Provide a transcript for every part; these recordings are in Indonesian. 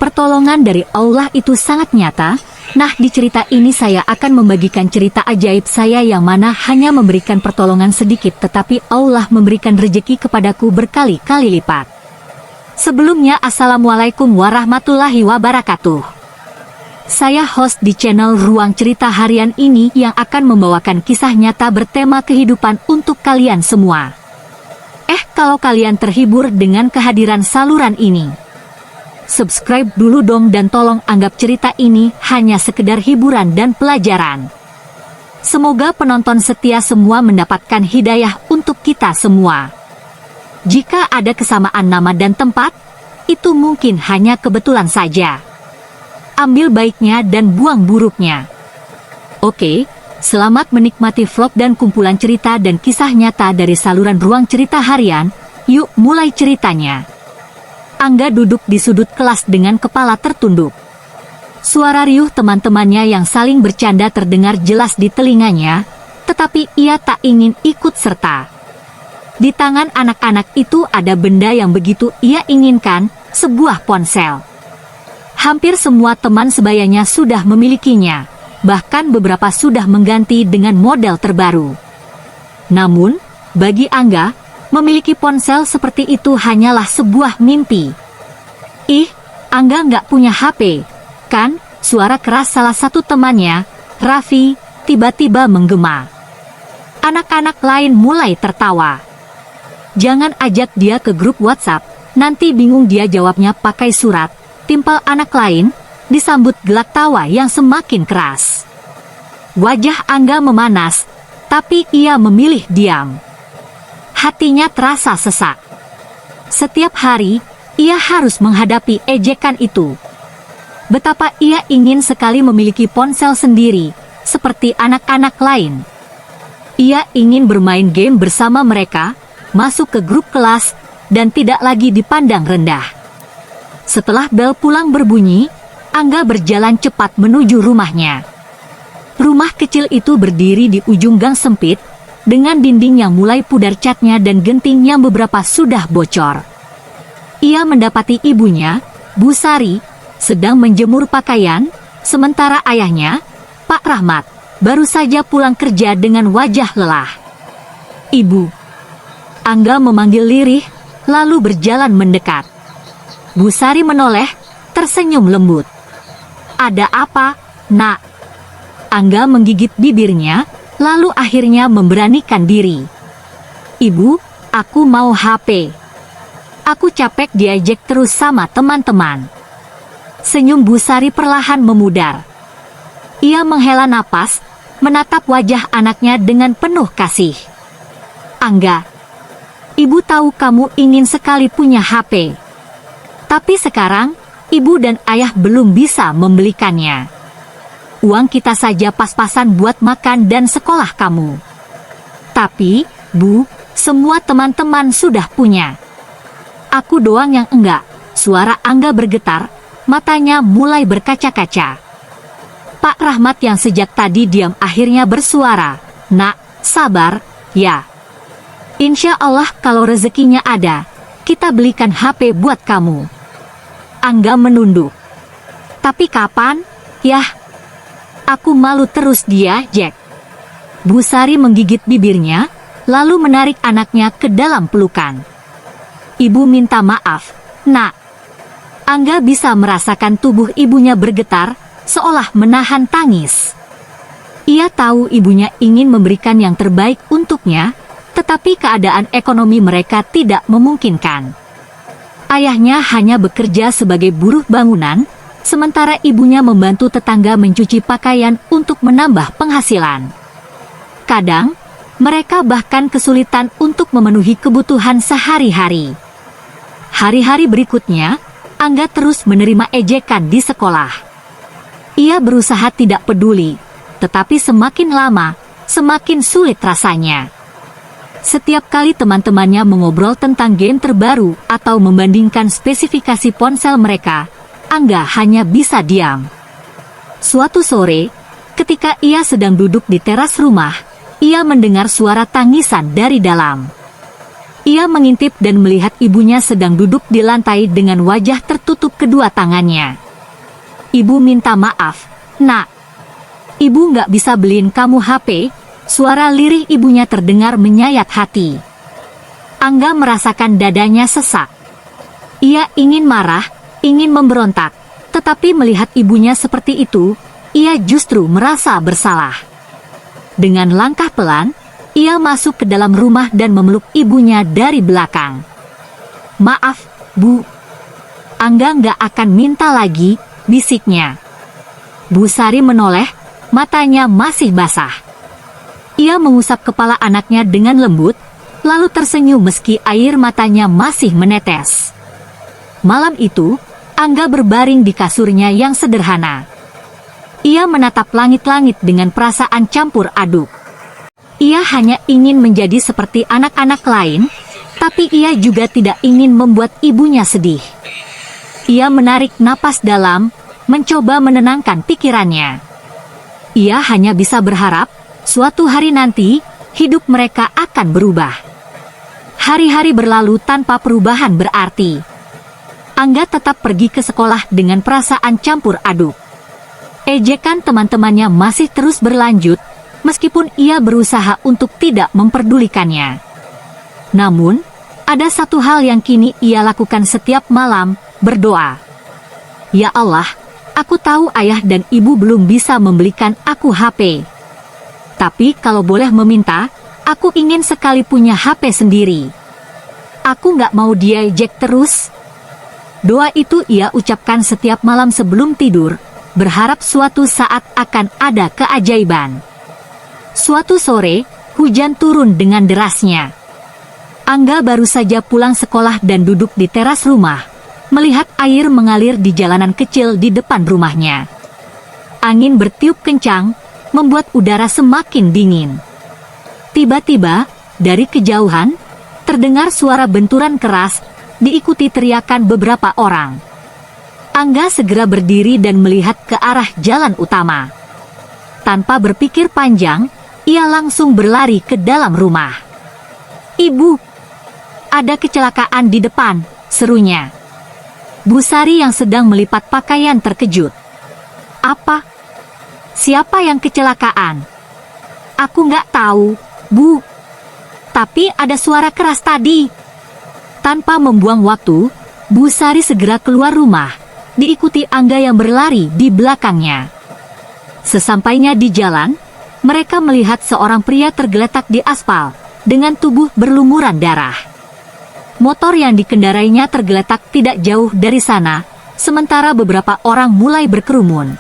pertolongan dari Allah itu sangat nyata. Nah, di cerita ini saya akan membagikan cerita ajaib saya yang mana hanya memberikan pertolongan sedikit tetapi Allah memberikan rejeki kepadaku berkali-kali lipat. Sebelumnya, Assalamualaikum warahmatullahi wabarakatuh. Saya host di channel Ruang Cerita Harian ini yang akan membawakan kisah nyata bertema kehidupan untuk kalian semua. Kalau kalian terhibur dengan kehadiran saluran ini, subscribe dulu dong dan tolong anggap cerita ini hanya sekedar hiburan dan pelajaran. Semoga penonton setia semua mendapatkan hidayah untuk kita semua. Jika ada kesamaan nama dan tempat, itu mungkin hanya kebetulan saja. Ambil baiknya dan buang buruknya. Oke, selamat menikmati vlog dan kumpulan cerita dan kisah nyata dari saluran Ruang Cerita Harian. Yuk mulai ceritanya. Angga duduk di sudut kelas dengan kepala tertunduk. Suara riuh teman-temannya yang saling bercanda terdengar jelas di telinganya, tetapi ia tak ingin ikut serta. Di tangan anak-anak itu ada benda yang begitu ia inginkan, sebuah ponsel. Hampir semua teman sebayanya sudah memilikinya, bahkan beberapa sudah mengganti dengan model terbaru. Namun, bagi Angga, memiliki ponsel seperti itu hanyalah sebuah mimpi. Ih, Angga nggak punya HP, kan? Suara keras salah satu temannya, Raffi, tiba-tiba menggema. Anak-anak lain mulai tertawa. Jangan ajak dia ke grup WhatsApp, nanti bingung dia jawabnya pakai surat. Timpal anak lain, disambut gelak tawa yang semakin keras. Wajah Angga memanas, tapi ia memilih diam. Hatinya terasa sesak. Setiap hari, ia harus menghadapi ejekan itu. Betapa ia ingin sekali memiliki ponsel sendiri, seperti anak-anak lain. Ia ingin bermain game bersama mereka, masuk ke grup kelas, dan tidak lagi dipandang rendah. Setelah bel pulang berbunyi, Angga berjalan cepat menuju rumahnya. Rumah kecil itu berdiri di ujung gang sempit, dengan dinding yang mulai pudar catnya dan genting yang beberapa sudah bocor. Ia mendapati ibunya, Bu Sari, sedang menjemur pakaian, sementara ayahnya, Pak Rahmat, baru saja pulang kerja dengan wajah lelah. "Ibu." Angga memanggil lirih, lalu berjalan mendekat. Bu Sari menoleh, tersenyum lembut. "Ada apa, Nak?" Angga menggigit bibirnya, lalu akhirnya memberanikan diri. "Ibu, aku mau HP. Aku capek diajak terus sama teman-teman." Senyum Bu Sari perlahan memudar. Ia menghela napas, menatap wajah anaknya dengan penuh kasih. "Angga, Ibu tahu kamu ingin sekali punya HP. Tapi sekarang, Ibu dan Ayah belum bisa membelikannya. Uang kita saja pas-pasan buat makan dan sekolah kamu. Tapi, Bu, semua teman-teman sudah punya. Aku doang yang enggak." Suara Angga bergetar, matanya mulai berkaca-kaca. Pak Rahmat yang sejak tadi diam akhirnya bersuara, "Nak, sabar, ya. Insya Allah kalau rezekinya ada, kita belikan HP buat kamu." Angga menunduk. "Tapi kapan? Yah, aku malu terus dia, Jack." Bu Sari menggigit bibirnya, lalu menarik anaknya ke dalam pelukan. "Ibu minta maaf, Nak." Angga bisa merasakan tubuh ibunya bergetar, seolah menahan tangis. Ia tahu ibunya ingin memberikan yang terbaik untuknya, tetapi keadaan ekonomi mereka tidak memungkinkan. Ayahnya hanya bekerja sebagai buruh bangunan, sementara ibunya membantu tetangga mencuci pakaian untuk menambah penghasilan. Kadang, mereka bahkan kesulitan untuk memenuhi kebutuhan sehari-hari. Hari-hari berikutnya, Angga terus menerima ejekan di sekolah. Ia berusaha tidak peduli, tetapi semakin lama, semakin sulit rasanya. Setiap kali teman-temannya mengobrol tentang game terbaru atau membandingkan spesifikasi ponsel mereka, Angga hanya bisa diam. Suatu sore, ketika ia sedang duduk di teras rumah, ia mendengar suara tangisan dari dalam. Ia mengintip dan melihat ibunya sedang duduk di lantai dengan wajah tertutup kedua tangannya. "Ibu minta maaf, Nak. Ibu nggak bisa beliin kamu HP." Suara lirih ibunya terdengar menyayat hati. Angga merasakan dadanya sesak. Ia ingin marah, ingin memberontak, tetapi melihat ibunya seperti itu, ia justru merasa bersalah. Dengan langkah pelan, ia masuk ke dalam rumah dan memeluk ibunya dari belakang. "Maaf, Bu. Angga nggak akan minta lagi," bisiknya. Bu Sari menoleh, matanya masih basah. Ia mengusap kepala anaknya dengan lembut, lalu tersenyum meski air matanya masih menetes. Malam itu, Angga berbaring di kasurnya yang sederhana. Ia menatap langit-langit dengan perasaan campur aduk. Ia hanya ingin menjadi seperti anak-anak lain, tapi ia juga tidak ingin membuat ibunya sedih. Ia menarik napas dalam, mencoba menenangkan pikirannya. Ia hanya bisa berharap, suatu hari nanti, hidup mereka akan berubah. Hari-hari berlalu tanpa perubahan berarti. Angga tetap pergi ke sekolah dengan perasaan campur aduk. Ejekan teman-temannya masih terus berlanjut, meskipun ia berusaha untuk tidak memperdulikannya. Namun, ada satu hal yang kini ia lakukan setiap malam, berdoa. "Ya Allah, aku tahu ayah dan ibu belum bisa membelikan aku HP. Tapi kalau boleh meminta, aku ingin sekali punya HP sendiri. Aku nggak mau diejek terus." Doa itu ia ucapkan setiap malam sebelum tidur, berharap suatu saat akan ada keajaiban. Suatu sore, hujan turun dengan derasnya. Angga baru saja pulang sekolah dan duduk di teras rumah, melihat air mengalir di jalanan kecil di depan rumahnya. Angin bertiup kencang, membuat udara semakin dingin. Tiba-tiba, dari kejauhan, terdengar suara benturan keras, diikuti teriakan beberapa orang. Angga segera berdiri dan melihat ke arah jalan utama. Tanpa berpikir panjang, ia langsung berlari ke dalam rumah. "Ibu, ada kecelakaan di depan," serunya. Bu Sari yang sedang melipat pakaian terkejut. "Apa? Siapa yang kecelakaan?" "Aku nggak tahu, Bu. Tapi ada suara keras tadi." Tanpa membuang waktu, Bu Sari segera keluar rumah, diikuti Angga yang berlari di belakangnya. Sesampainya di jalan, mereka melihat seorang pria tergeletak di aspal, dengan tubuh berlumuran darah. Motor yang dikendarainya tergeletak tidak jauh dari sana, sementara beberapa orang mulai berkerumun.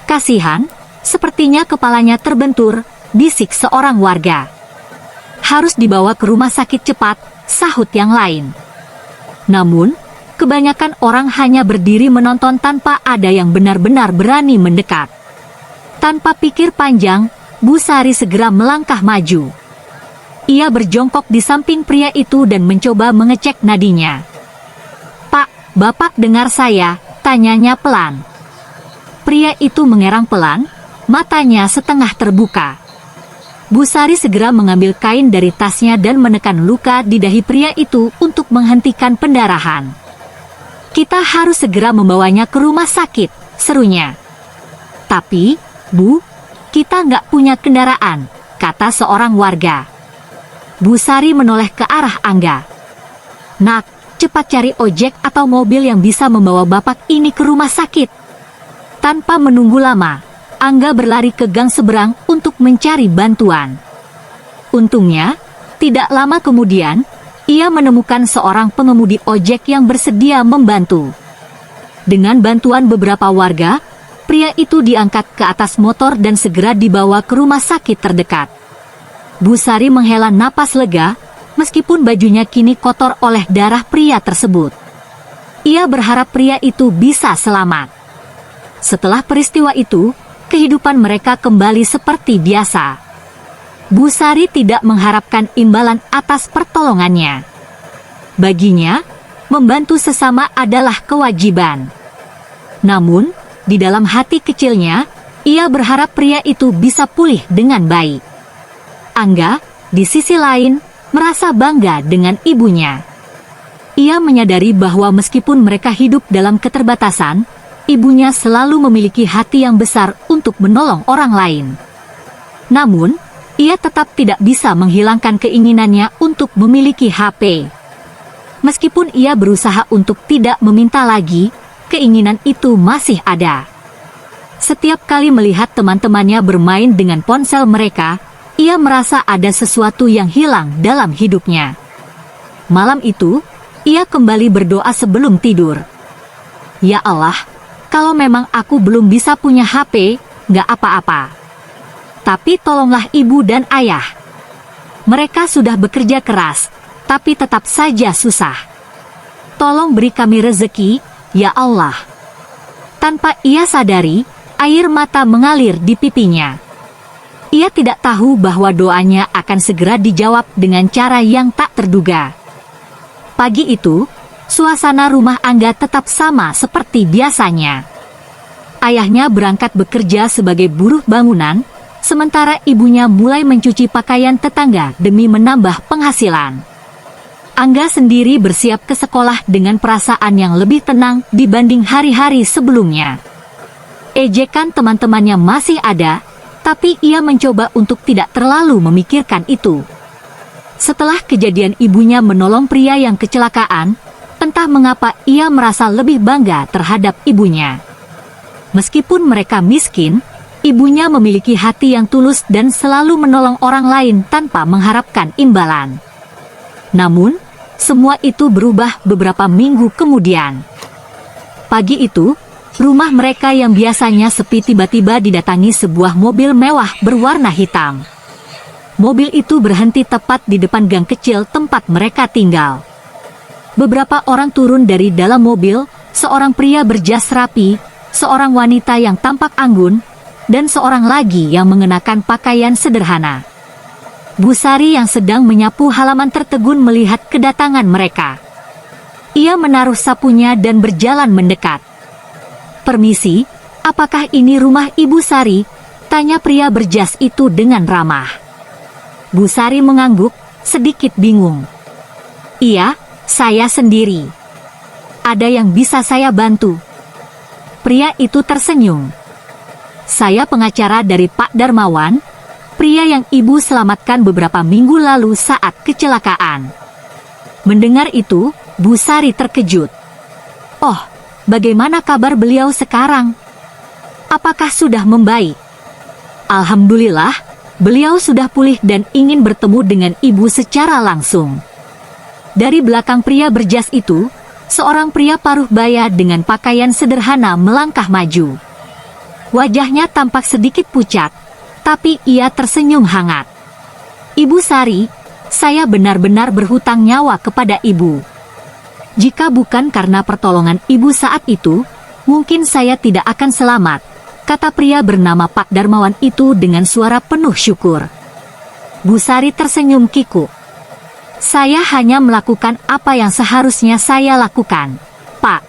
"Kasihan, sepertinya kepalanya terbentur," bisik seorang warga. "Harus dibawa ke rumah sakit cepat," sahut yang lain. Namun, kebanyakan orang hanya berdiri menonton tanpa ada yang benar-benar berani mendekat. Tanpa pikir panjang, Bu Sari segera melangkah maju. Ia berjongkok di samping pria itu dan mencoba mengecek nadinya. "Pak, Bapak dengar saya?" tanyanya pelan. Pria itu mengerang pelan, matanya setengah terbuka. Bu Sari segera mengambil kain dari tasnya dan menekan luka di dahi pria itu untuk menghentikan pendarahan. "Kita harus segera membawanya ke rumah sakit," serunya. "Tapi, Bu, kita nggak punya kendaraan," kata seorang warga. Bu Sari menoleh ke arah Angga. "Nak, cepat cari ojek atau mobil yang bisa membawa Bapak ini ke rumah sakit." Tanpa menunggu lama, Angga berlari ke gang seberang untuk mencari bantuan. Untungnya, tidak lama kemudian, ia menemukan seorang pengemudi ojek yang bersedia membantu. Dengan bantuan beberapa warga, pria itu diangkat ke atas motor dan segera dibawa ke rumah sakit terdekat. Bu Sari menghela napas lega, meskipun bajunya kini kotor oleh darah pria tersebut. Ia berharap pria itu bisa selamat. Setelah peristiwa itu, kehidupan mereka kembali seperti biasa. Bu Sari tidak mengharapkan imbalan atas pertolongannya. Baginya, membantu sesama adalah kewajiban. Namun, di dalam hati kecilnya, ia berharap pria itu bisa pulih dengan baik. Angga, di sisi lain, merasa bangga dengan ibunya. Ia menyadari bahwa meskipun mereka hidup dalam keterbatasan, ibunya selalu memiliki hati yang besar untuk menolong orang lain. Namun, ia tetap tidak bisa menghilangkan keinginannya untuk memiliki HP. Meskipun ia berusaha untuk tidak meminta lagi, keinginan itu masih ada. Setiap kali melihat teman-temannya bermain dengan ponsel mereka, ia merasa ada sesuatu yang hilang dalam hidupnya. Malam itu, ia kembali berdoa sebelum tidur. Ya Allah, kalau memang aku belum bisa punya HP, nggak apa-apa. Tapi tolonglah ibu dan ayah. Mereka sudah bekerja keras, tapi tetap saja susah. Tolong beri kami rezeki, ya Allah. Tanpa ia sadari, air mata mengalir di pipinya. Ia tidak tahu bahwa doanya akan segera dijawab dengan cara yang tak terduga. Pagi itu, suasana rumah Angga tetap sama seperti biasanya. Ayahnya berangkat bekerja sebagai buruh bangunan, sementara ibunya mulai mencuci pakaian tetangga demi menambah penghasilan. Angga sendiri bersiap ke sekolah dengan perasaan yang lebih tenang dibanding hari-hari sebelumnya. Ejekan teman-temannya masih ada, tapi ia mencoba untuk tidak terlalu memikirkan itu. Setelah kejadian ibunya menolong pria yang kecelakaan, entah mengapa ia merasa lebih bangga terhadap ibunya. Meskipun mereka miskin, ibunya memiliki hati yang tulus dan selalu menolong orang lain tanpa mengharapkan imbalan. Namun, semua itu berubah beberapa minggu kemudian. Pagi itu, rumah mereka yang biasanya sepi tiba-tiba didatangi sebuah mobil mewah berwarna hitam. Mobil itu berhenti tepat di depan gang kecil tempat mereka tinggal. Beberapa orang turun dari dalam mobil, seorang pria berjas rapi, seorang wanita yang tampak anggun, dan seorang lagi yang mengenakan pakaian sederhana. Bu Sari yang sedang menyapu halaman tertegun melihat kedatangan mereka. Ia menaruh sapunya dan berjalan mendekat. "Permisi, apakah ini rumah Ibu Sari?" tanya pria berjas itu dengan ramah. Bu Sari mengangguk, sedikit bingung. "Iya, saya sendiri. Ada yang bisa saya bantu?" Pria itu tersenyum. "Saya pengacara dari Pak Darmawan, pria yang ibu selamatkan beberapa minggu lalu saat kecelakaan." Mendengar itu, Bu Sari terkejut. "Oh, bagaimana kabar beliau sekarang? Apakah sudah membaik?" "Alhamdulillah, beliau sudah pulih dan ingin bertemu dengan ibu secara langsung." Dari belakang pria berjas itu, seorang pria paruh baya dengan pakaian sederhana melangkah maju. Wajahnya tampak sedikit pucat, tapi ia tersenyum hangat. "Ibu Sari, saya benar-benar berhutang nyawa kepada ibu. Jika bukan karena pertolongan ibu saat itu, mungkin saya tidak akan selamat," kata pria bernama Pak Darmawan itu dengan suara penuh syukur. Bu Sari tersenyum kikuk. "Saya hanya melakukan apa yang seharusnya saya lakukan, Pak.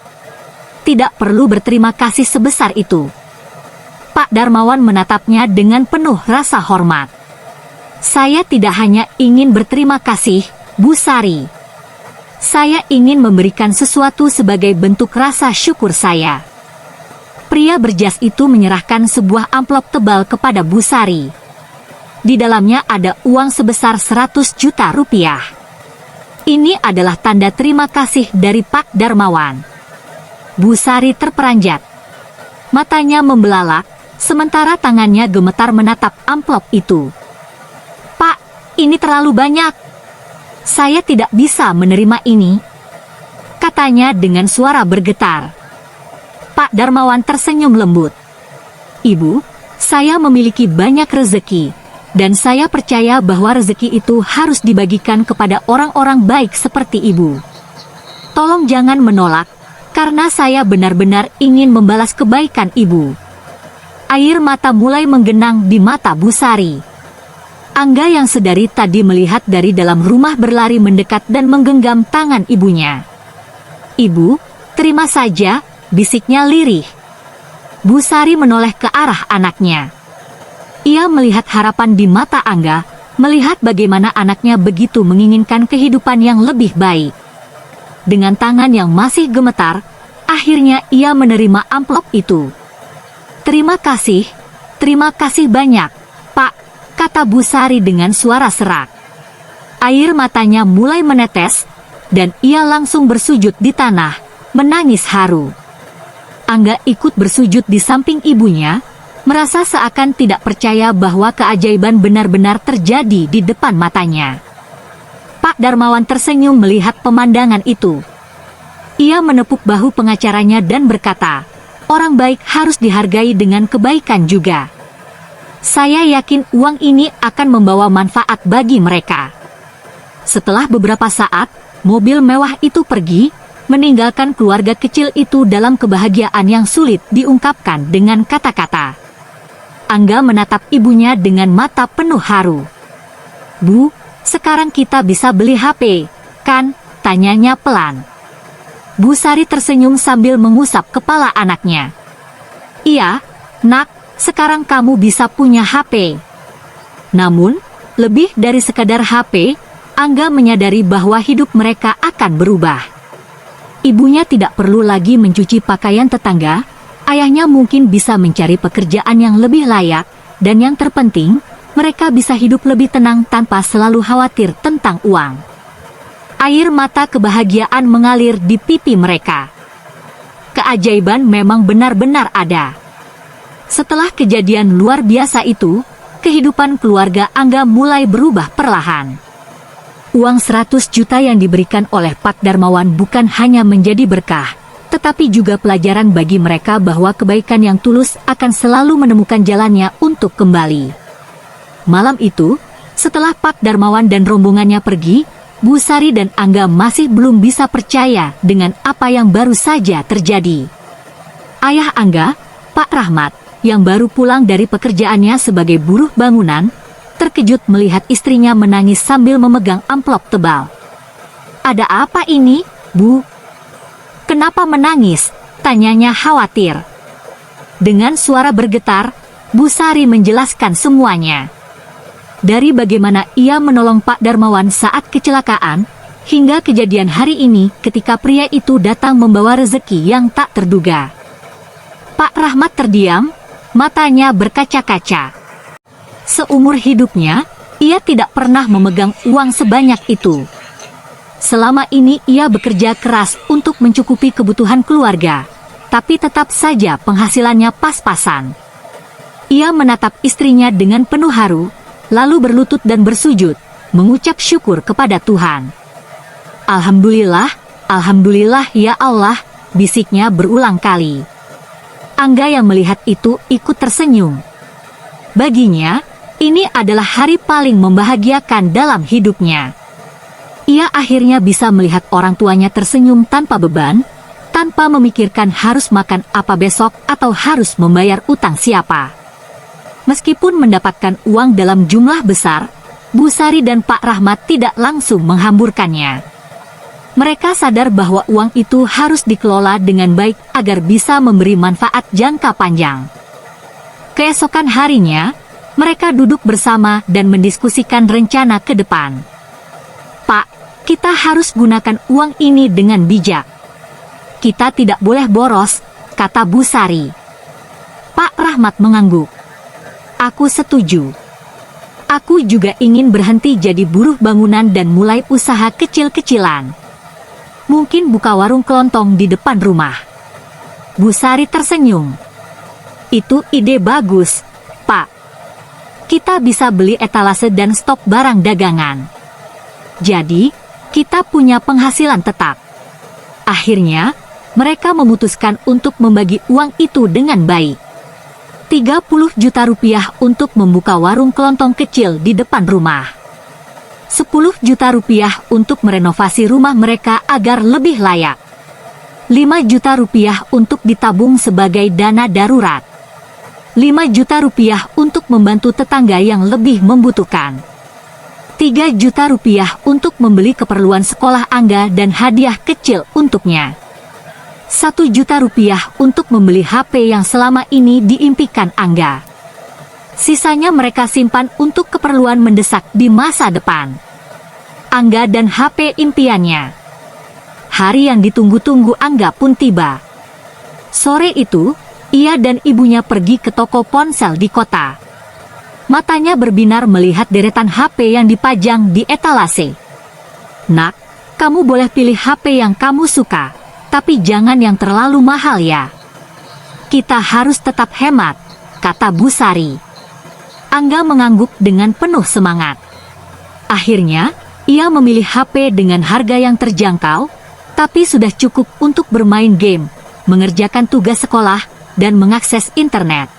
Tidak perlu berterima kasih sebesar itu." Pak Darmawan menatapnya dengan penuh rasa hormat. "Saya tidak hanya ingin berterima kasih, Bu Sari. Saya ingin memberikan sesuatu sebagai bentuk rasa syukur saya." Pria berjas itu menyerahkan sebuah amplop tebal kepada Bu Sari. Di dalamnya ada uang sebesar 100 juta rupiah. Ini adalah tanda terima kasih dari Pak Darmawan. Bu Sari terperanjat. Matanya membelalak, sementara tangannya gemetar menatap amplop itu. "Pak, ini terlalu banyak. Saya tidak bisa menerima ini," katanya dengan suara bergetar. Pak Darmawan tersenyum lembut. "Ibu, saya memiliki banyak rezeki, dan saya percaya bahwa rezeki itu harus dibagikan kepada orang-orang baik seperti ibu. Tolong jangan menolak, karena saya benar-benar ingin membalas kebaikan ibu." Air mata mulai menggenang di mata Bu Sari. Angga yang sedari tadi melihat dari dalam rumah berlari mendekat dan menggenggam tangan ibunya. "Ibu, terima saja," bisiknya lirih. Bu Sari menoleh ke arah anaknya. Ia melihat harapan di mata Angga, melihat bagaimana anaknya begitu menginginkan kehidupan yang lebih baik. Dengan tangan yang masih gemetar, akhirnya ia menerima amplop itu. Terima kasih banyak, Pak, kata Bu Sari dengan suara serak. Air matanya mulai menetes, dan ia langsung bersujud di tanah, menangis haru. Angga ikut bersujud di samping ibunya, merasa seakan tidak percaya bahwa keajaiban benar-benar terjadi di depan matanya. Pak Darmawan tersenyum melihat pemandangan itu. Ia menepuk bahu pengacaranya dan berkata, "Orang baik harus dihargai dengan kebaikan juga. Saya yakin uang ini akan membawa manfaat bagi mereka." Setelah beberapa saat, mobil mewah itu pergi, meninggalkan keluarga kecil itu dalam kebahagiaan yang sulit diungkapkan dengan kata-kata. Angga menatap ibunya dengan mata penuh haru. "Bu, sekarang kita bisa beli HP, kan?" tanyanya pelan. Bu Sari tersenyum sambil mengusap kepala anaknya. "Iya, Nak, sekarang kamu bisa punya HP." Namun, lebih dari sekadar HP, Angga menyadari bahwa hidup mereka akan berubah. Ibunya tidak perlu lagi mencuci pakaian tetangga, ayahnya mungkin bisa mencari pekerjaan yang lebih layak, dan yang terpenting, mereka bisa hidup lebih tenang tanpa selalu khawatir tentang uang. Air mata kebahagiaan mengalir di pipi mereka. Keajaiban memang benar-benar ada. Setelah kejadian luar biasa itu, kehidupan keluarga Angga mulai berubah perlahan. Uang 100 juta yang diberikan oleh Pak Darmawan bukan hanya menjadi berkah, tetapi juga pelajaran bagi mereka bahwa kebaikan yang tulus akan selalu menemukan jalannya untuk kembali. Malam itu, setelah Pak Darmawan dan rombongannya pergi, Bu Sari dan Angga masih belum bisa percaya dengan apa yang baru saja terjadi. Ayah Angga, Pak Rahmat, yang baru pulang dari pekerjaannya sebagai buruh bangunan, terkejut melihat istrinya menangis sambil memegang amplop tebal. "Ada apa ini, Bu? Kenapa menangis?" tanyanya khawatir. Dengan suara bergetar, Bu Sari menjelaskan semuanya. Dari bagaimana ia menolong Pak Darmawan saat kecelakaan, hingga kejadian hari ini ketika pria itu datang membawa rezeki yang tak terduga. Pak Rahmat terdiam, matanya berkaca-kaca. Seumur hidupnya, ia tidak pernah memegang uang sebanyak itu. Selama ini ia bekerja keras untuk mencukupi kebutuhan keluarga, tapi tetap saja penghasilannya pas-pasan. Ia menatap istrinya dengan penuh haru, lalu berlutut dan bersujud, mengucap syukur kepada Tuhan. "Alhamdulillah, Alhamdulillah ya Allah," bisiknya berulang kali. Angga yang melihat itu ikut tersenyum. Baginya, ini adalah hari paling membahagiakan dalam hidupnya. Ia akhirnya bisa melihat orang tuanya tersenyum tanpa beban, tanpa memikirkan harus makan apa besok atau harus membayar utang siapa. Meskipun mendapatkan uang dalam jumlah besar, Bu Sari dan Pak Rahmat tidak langsung menghamburkannya. Mereka sadar bahwa uang itu harus dikelola dengan baik agar bisa memberi manfaat jangka panjang. Keesokan harinya, mereka duduk bersama dan mendiskusikan rencana ke depan. "Pak, kita harus gunakan uang ini dengan bijak. Kita tidak boleh boros," kata Bu Sari. Pak Rahmat mengangguk. "Aku setuju. Aku juga ingin berhenti jadi buruh bangunan dan mulai usaha kecil-kecilan. Mungkin buka warung kelontong di depan rumah." Bu Sari tersenyum. "Itu ide bagus, Pak. Kita bisa beli etalase dan stok barang dagangan. Jadi, kita punya penghasilan tetap." Akhirnya, mereka memutuskan untuk membagi uang itu dengan baik. 30 juta rupiah untuk membuka warung kelontong kecil di depan rumah. 10 juta rupiah untuk merenovasi rumah mereka agar lebih layak. 5 juta rupiah untuk ditabung sebagai dana darurat. 5 juta rupiah untuk membantu tetangga yang lebih membutuhkan. 3 juta rupiah untuk membeli keperluan sekolah Angga dan hadiah kecil untuknya. 1 juta rupiah untuk membeli HP yang selama ini diimpikan Angga. Sisanya mereka simpan untuk keperluan mendesak di masa depan. Angga dan HP impiannya. Hari yang ditunggu-tunggu Angga pun tiba. Sore itu, ia dan ibunya pergi ke toko ponsel di kota. Matanya berbinar melihat deretan HP yang dipajang di etalase. "Nak, kamu boleh pilih HP yang kamu suka, tapi jangan yang terlalu mahal ya. Kita harus tetap hemat," kata Bu Sari. Angga mengangguk dengan penuh semangat. Akhirnya, ia memilih HP dengan harga yang terjangkau, tapi sudah cukup untuk bermain game, mengerjakan tugas sekolah, dan mengakses internet.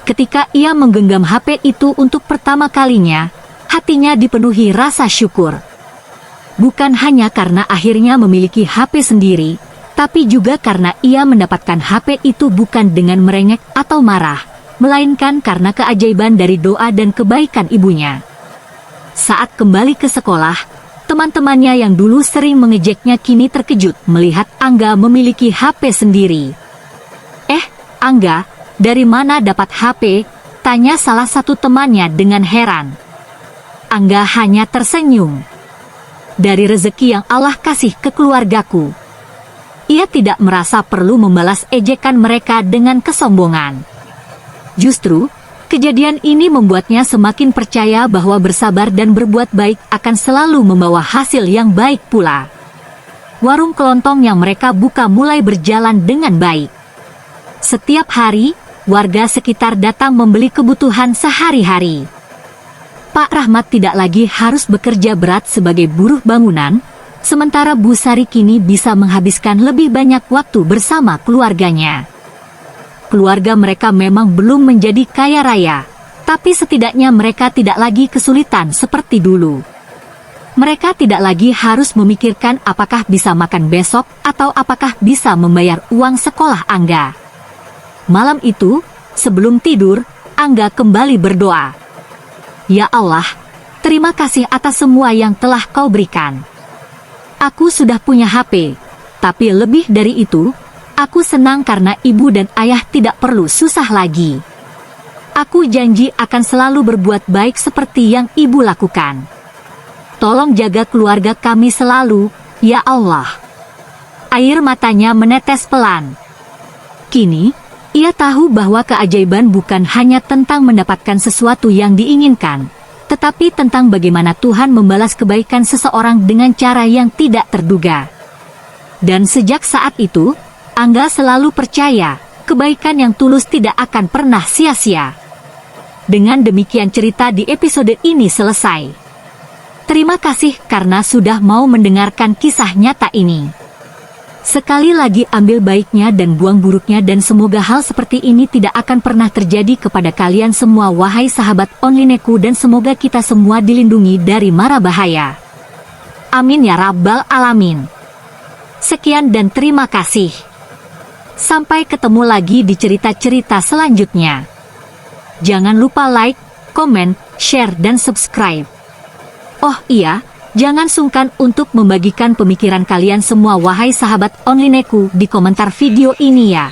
Ketika ia menggenggam HP itu untuk pertama kalinya, hatinya dipenuhi rasa syukur. Bukan hanya karena akhirnya memiliki HP sendiri, tapi juga karena ia mendapatkan HP itu bukan dengan merengek atau marah, melainkan karena keajaiban dari doa dan kebaikan ibunya. Saat kembali ke sekolah, teman-temannya yang dulu sering mengejeknya kini terkejut melihat Angga memiliki HP sendiri. Angga, dari mana dapat HP?" tanya salah satu temannya dengan heran. Angga hanya tersenyum. "Dari rezeki yang Allah kasih ke keluargaku." Ia tidak merasa perlu membalas ejekan mereka dengan kesombongan. Justru, kejadian ini membuatnya semakin percaya bahwa bersabar dan berbuat baik akan selalu membawa hasil yang baik pula. Warung kelontong yang mereka buka mulai berjalan dengan baik. Setiap hari, warga sekitar datang membeli kebutuhan sehari-hari. Pak Rahmat tidak lagi harus bekerja berat sebagai buruh bangunan, sementara Bu Sari kini bisa menghabiskan lebih banyak waktu bersama keluarganya. Keluarga mereka memang belum menjadi kaya raya, tapi setidaknya mereka tidak lagi kesulitan seperti dulu. Mereka tidak lagi harus memikirkan apakah bisa makan besok atau apakah bisa membayar uang sekolah Angga. Malam itu, sebelum tidur, Angga kembali berdoa. "Ya Allah, terima kasih atas semua yang telah Kau berikan. Aku sudah punya HP, tapi lebih dari itu, aku senang karena ibu dan ayah tidak perlu susah lagi. Aku janji akan selalu berbuat baik seperti yang ibu lakukan. Tolong jaga keluarga kami selalu, ya Allah." Air matanya menetes pelan. Kini, ia tahu bahwa keajaiban bukan hanya tentang mendapatkan sesuatu yang diinginkan, tetapi tentang bagaimana Tuhan membalas kebaikan seseorang dengan cara yang tidak terduga. Dan sejak saat itu, Angga selalu percaya, kebaikan yang tulus tidak akan pernah sia-sia. Dengan demikian cerita di episode ini selesai. Terima kasih karena sudah mau mendengarkan kisah nyata ini. Sekali lagi ambil baiknya dan buang buruknya dan semoga hal seperti ini tidak akan pernah terjadi kepada kalian semua wahai sahabat onlineku dan semoga kita semua dilindungi dari mara bahaya. Amin ya rabbal alamin. Sekian dan terima kasih. Sampai ketemu lagi di cerita-cerita selanjutnya. Jangan lupa like, komen, share dan subscribe. Oh iya, jangan sungkan untuk membagikan pemikiran kalian semua wahai sahabat onlineku di komentar video ini ya.